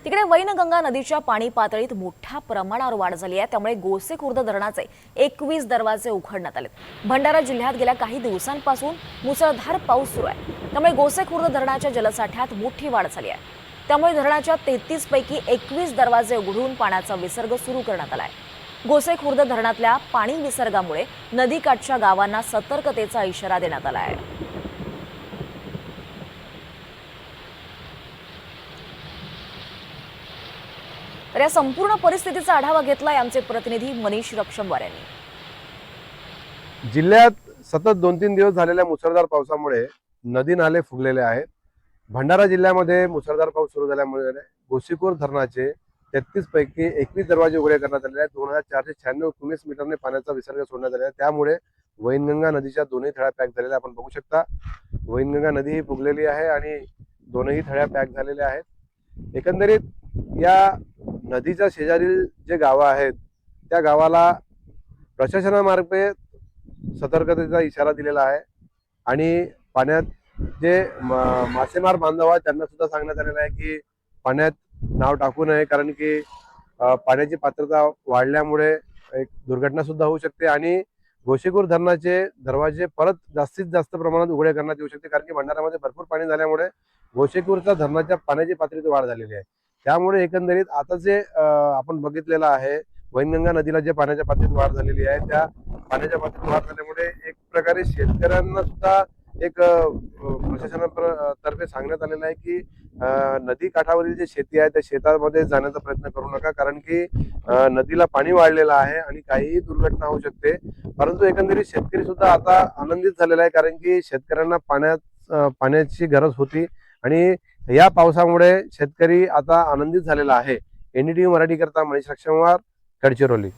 तिकडे वैनगंगा नदीच्या पाणी पातळीत मोठ्या प्रमाणावर वाढ झाली आहे। त्यामुळे गोसेखुर्द धरणाचे 21 दरवाजे उघडण्यात आले। भंडारा जिल्ह्यात गेल्या काही दिवसांपासून मुसळधार पाऊस सुरू आहे। त्यामुळे गोसेखुर्द धरणाच्या जलसाठ्यात मोठी वाढ झाली आहे। त्यामुळे धरणाच्या 33 पैकी 21 दरवाजे उघडून पाण्याचा विसर्ग सुरू करण्यात आला आहे। गोसेखुर्द धरणातल्या पाणी विसर्गामुळे नदीकाठच्या गावांना सतर्कतेचा इशारा देण्यात आला आहे। तर या संपूर्ण परिस्थितीचा आढावा घेतलाय आमचे प्रतिनिधी मनीष रक्षमवार यांनी। जिल्ह्यात सतत 2-3 दिवस झालेल्या मुसळधार पावसामुळे नदी नाले फुगलेले आहेत। भंडारा जिल्ह्यामध्ये मुसळधार पाऊस सुरू झाल्यामुळे गोसीखुर्द धरणाचे 33 पैकी 21 दरवाजे उघडे करण्यात आलेले आहेत। 2496 क्युमेस मीटरने पाण्याचा विसर्ग सोडण्यात आलेला आहे। त्यामुळे वैनगंगा नदीच्या दोन्ही थळ्या पॅक झालेल्या आपण बघू शकता। वैनगंगा नदी ही फुगलेली आहे आणि दोनही थळ्या पॅक झालेल्या आहेत। एकंदरीत या नदीच्या शेजारील जे गावं आहेत त्या गावाला प्रशासनामार्फत सतर्कतेचा इशारा दिलेला आहे आणि पाण्यात जे मासेमार बांधव आहेत त्यांना सुद्धा सांगण्यात आलेलं आहे की पाण्यात नाव टाकू नये, कारण की पाण्याची पात्रता वाढल्यामुळे एक दुर्घटना सुद्धा होऊ शकते आणि गोसीखुर्द धरणाचे दरवाजे परत जास्तीत जास्त प्रमाणात उघडे करण्यात येऊ शकते, कारण की भंडारामध्ये भरपूर पाणी झाल्यामुळे गोसीखुर्दच्या धरणाच्या पाण्याची पातळीत वाढ झालेली आहे। त्यामुळे एकंदरीत आता जे आपण बघितलेलं आहे वैनगंगा नदीला जे पाण्याच्या पातळीत वाढ झालेली आहे त्या पाण्याच्या पातळीत वाढ झाल्यामुळे एक प्रकारे शेतकऱ्यांना सुद्धा एक प्रशासनातर्फे सांगण्यात आलेलं आहे की नदी काठावरील जे शेती आहे त्या शेतामध्ये जाण्याचा प्रयत्न करू नका, कारण की नदीला पाणी वाढलेलं आहे आणि काहीही दुर्घटना होऊ शकते। परंतु एकंदरीत शेतकरी सुद्धा आता आनंदित झालेला आहे, कारण की शेतकऱ्यांना पाण्याची गरज होती आणि या पावसामुळे शेतकरी आता आनंदित झालेला आहे। एनडीटीव्ही मराठी करता मनीष रक्षमवार, गडचिरोली।